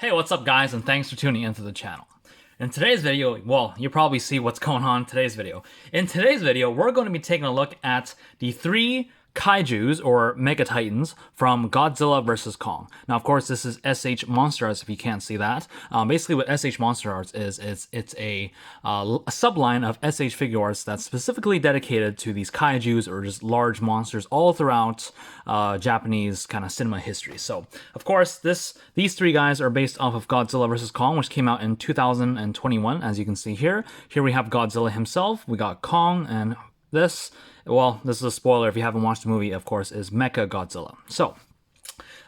Hey, what's up guys, and thanks for tuning into the channel. In today's video, well, you probably see what's going on in today's video. In today's video, we're going to be taking a look at the three kaijus, or mega titans, from Godzilla vs. Kong. Now, of course, this is SH Monsterarts, if you can't see that. Basically, what SH Monsterarts is it's a subline of SH Figure Arts that's specifically dedicated to these kaijus, or just large monsters, all throughout Japanese kind of cinema history. So, of course, these three guys are based off of Godzilla vs. Kong, which came out in 2021, as you can see here. Here we have Godzilla himself, we got Kong, and this is a spoiler if you haven't watched the movie, of course, is Mecha Godzilla. So,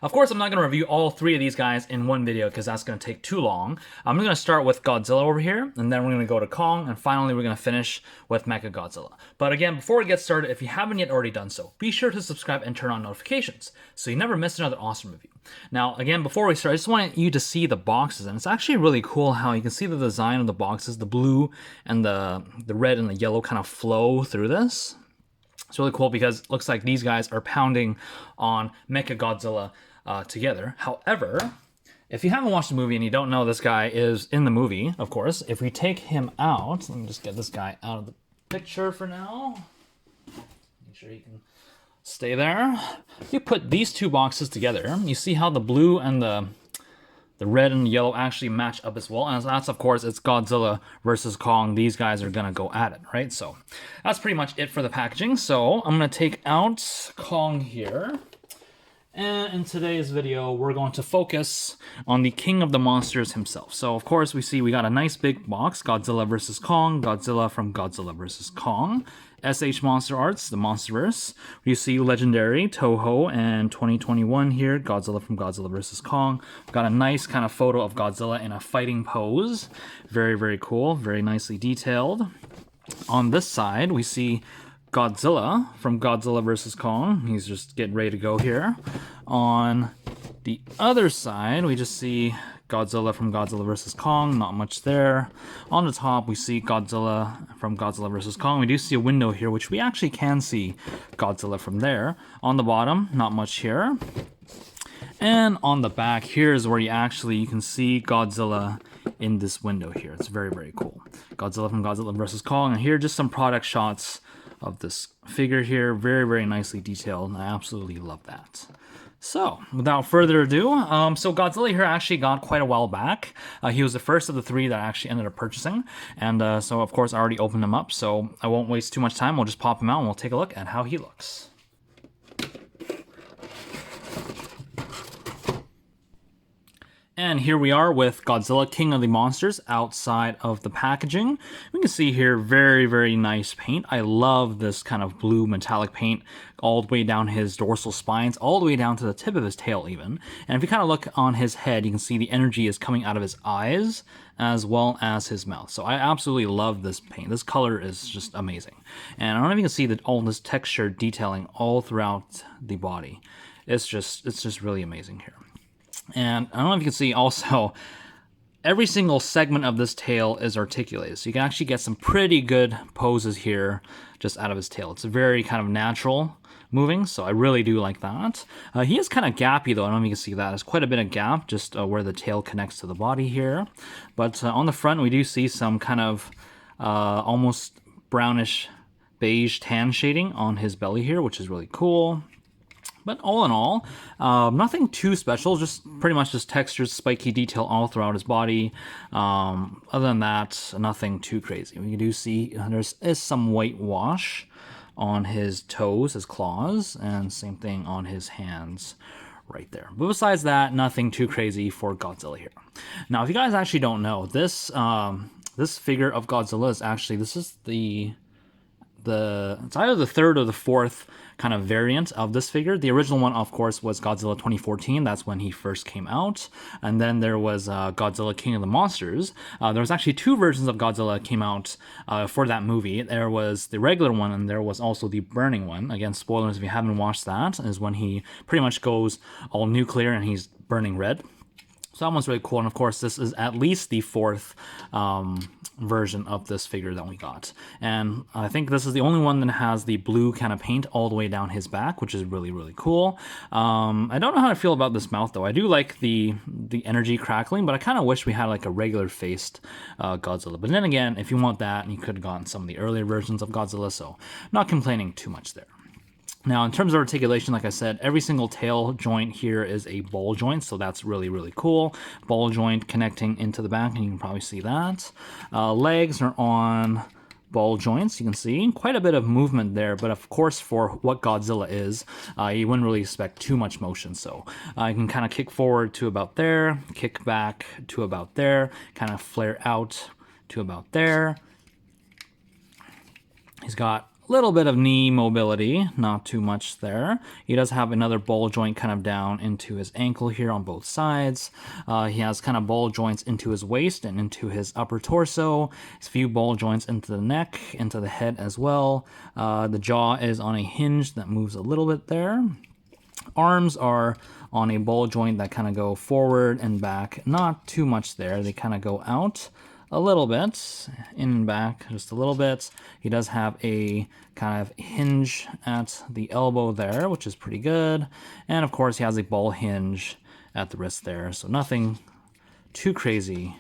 of course, I'm not going to review all three of these guys in one video because that's going to take too long. I'm going to start with Godzilla over here, and then we're going to go to Kong, and finally we're going to finish with Mecha Godzilla. But again, before we get started, if you haven't yet already done so, be sure to subscribe and turn on notifications so you never miss another awesome review. Now, again, before we start, I just want you to see the boxes, and it's actually really cool how you can see the design of the boxes, the blue and the red and the yellow kind of flow through this. It's really cool because it looks like these guys are pounding on Mecha Godzilla together. However, if you haven't watched the movie and you don't know this guy is in the movie, of course, if we take him out, let me just get this guy out of the picture for now. Make sure he can stay there. You put these two boxes together, you see how the blue and the red and the yellow actually match up as well. And that's, of course, it's Godzilla versus Kong. These guys are going to go at it, right? So that's pretty much it for the packaging. So I'm going to take out Kong here. And in today's video, we're going to focus on the king of the monsters himself. So, of course, we got a nice big box, Godzilla vs. Kong, Godzilla from Godzilla vs. Kong, SH Monsterarts, the Monsterverse. You see Legendary, Toho, and 2021 here, Godzilla from Godzilla vs. Kong. We've got a nice kind of photo of Godzilla in a fighting pose. Very, very cool, very nicely detailed. On this side, we see Godzilla from Godzilla vs. Kong. He's just getting ready to go here. On the other side, we just see Godzilla from Godzilla vs. Kong. Not much there. On the top, we see Godzilla from Godzilla vs. Kong. We do see a window here, which we actually can see Godzilla from there. On the bottom, not much here. And on the back, here's where you can see Godzilla in this window here. It's very, very cool. Godzilla from Godzilla vs. Kong. And here are just some product shots of this figure here. Very, very nicely detailed, and I absolutely love that. So, without further ado, so Godzilla here actually got quite a while back. He was the first of the three that I actually ended up purchasing, and so of course I already opened him up, so I won't waste too much time. We'll just pop him out and we'll take a look at how he looks. And here we are with Godzilla, King of the Monsters, outside of the packaging. We can see here, very, very nice paint. I love this kind of blue metallic paint all the way down his dorsal spines, all the way down to the tip of his tail even. And if you kind of look on his head, you can see the energy is coming out of his eyes as well as his mouth. So I absolutely love this paint. This color is just amazing. And I don't know if you can see all this texture detailing all throughout the body. It's just really amazing here. And I don't know if you can see also, every single segment of this tail is articulated. So you can actually get some pretty good poses here just out of his tail. It's a very kind of natural moving, so I really do like that. He is kind of gappy though, I don't know if you can see that. There's quite a bit of gap just where the tail connects to the body here. But on the front, we do see some kind of almost brownish beige tan shading on his belly here, which is really cool. But all in all, nothing too special, just pretty much just textures, spiky detail all throughout his body. Other than that, nothing too crazy. We do see there is some white wash on his toes, his claws, and same thing on his hands right there. But besides that, nothing too crazy for Godzilla here. Now, if you guys actually don't know, this figure of Godzilla is actually, this is it's either the third or the fourth kind of variant of this figure. The original one, of course, was Godzilla 2014. That's when he first came out. And then there was Godzilla King of the Monsters. There was actually two versions of Godzilla came out for that movie. There was the regular one, and there was also the burning one. Again, spoilers if you haven't watched that, is when he pretty much goes all nuclear and he's burning red. So that one's really cool. And of course, this is at least the fourth version of this figure that we got. And I think this is the only one that has the blue kind of paint all the way down his back, which is really, really cool. I don't know how I feel about this mouth, though. I do like the energy crackling, but I kind of wish we had like a regular faced Godzilla. But then again, if you want that, you could have gotten some of the earlier versions of Godzilla, so not complaining too much there. Now, in terms of articulation, like I said, every single tail joint here is a ball joint, so that's really, really cool. Ball joint connecting into the back, and you can probably see that. Legs are on ball joints, you can see. Quite a bit of movement there, but of course, for what Godzilla is, you wouldn't really expect too much motion, so you can kind of kick forward to about there, kick back to about there, kind of flare out to about there. He's got a little bit of knee mobility, not too much there. He does have another ball joint kind of down into his ankle here on both sides. He has kind of ball joints into his waist and into his upper torso. There's a few ball joints into the neck, into the head as well. The jaw is on a hinge that moves a little bit there. Arms are on a ball joint that kind of go forward and back. Not too much there. They kind of go out a little bit, in and back just a little bit. He does have a kind of hinge at the elbow there, which is pretty good. And of course, he has a ball hinge at the wrist there. So nothing too crazy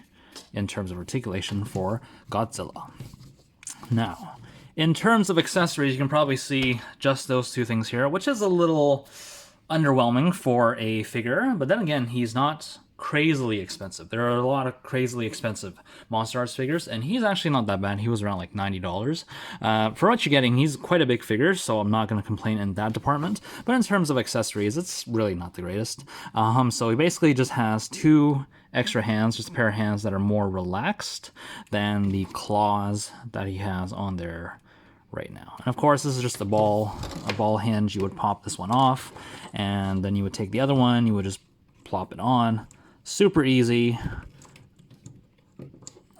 in terms of articulation for Godzilla. Now, in terms of accessories, you can probably see just those two things here, which is a little underwhelming for a figure. But then again, he's not crazily expensive. There are a lot of crazily expensive Monsterarts figures, and he's actually not that bad. He was around like $90. For what you're getting, he's quite a big figure, so I'm not going to complain in that department. But in terms of accessories, it's really not the greatest. So he basically just has two extra hands, just a pair of hands that are more relaxed than the claws that he has on there right now. And of course, this is just a ball hinge. You would pop this one off, and then you would take the other one, you would just plop it on. Super easy.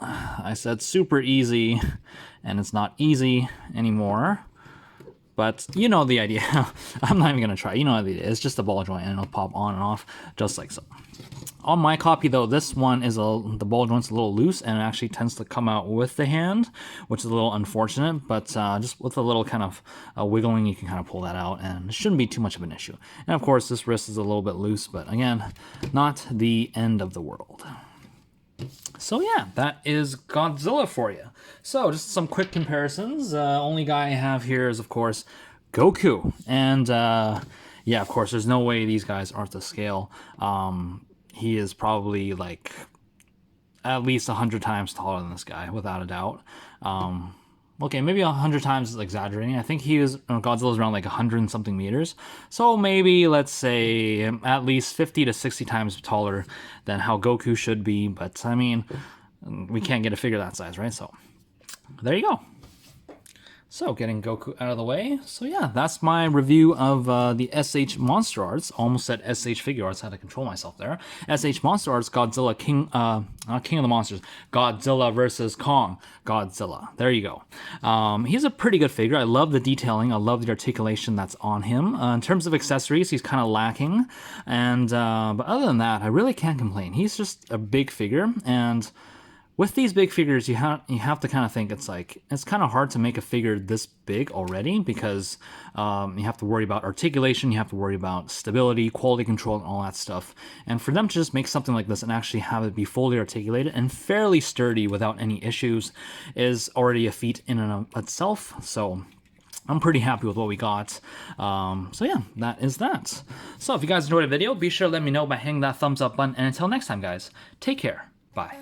I said super easy, and it's not easy anymore. But you know the idea. I'm not even going to try. You know the idea. It's just a ball joint, and it'll pop on and off just like so. On my copy, though, this one is the ball joint's a little loose, and it actually tends to come out with the hand, which is a little unfortunate. But just with a little kind of wiggling, you can kind of pull that out, and it shouldn't be too much of an issue. And of course, this wrist is a little bit loose, but again, not the end of the world. So yeah, that is Godzilla for you. So just some quick comparisons. Only guy I have here is, of course, Goku. And yeah, of course, there's no way these guys aren't to scale. He is probably like at least 100 times taller than this guy, without a doubt. Okay, maybe 100 times is exaggerating. I think Godzilla's around like 100 and something meters. So maybe, let's say, at least 50 to 60 times taller than how Goku should be. But, I mean, we can't get a figure that size, right? So, there you go. So, getting Goku out of the way. So, yeah, that's my review of the SH Monsterarts. Almost said SH Figuarts. Had to control myself there. SH Monsterarts Godzilla King of the Monsters. Godzilla versus Kong Godzilla. There you go. He's a pretty good figure. I love the detailing. I love the articulation that's on him. In terms of accessories, he's kind of lacking. And but other than that, I really can't complain. He's just a big figure, and with these big figures, you have to kind of think it's kind of hard to make a figure this big already, because you have to worry about articulation, you have to worry about stability, quality control, and all that stuff. And for them to just make something like this and actually have it be fully articulated and fairly sturdy without any issues is already a feat in and of itself. So I'm pretty happy with what we got. So yeah, that is that. So if you guys enjoyed the video, be sure to let me know by hitting that thumbs up button. And until next time, guys, take care. Bye.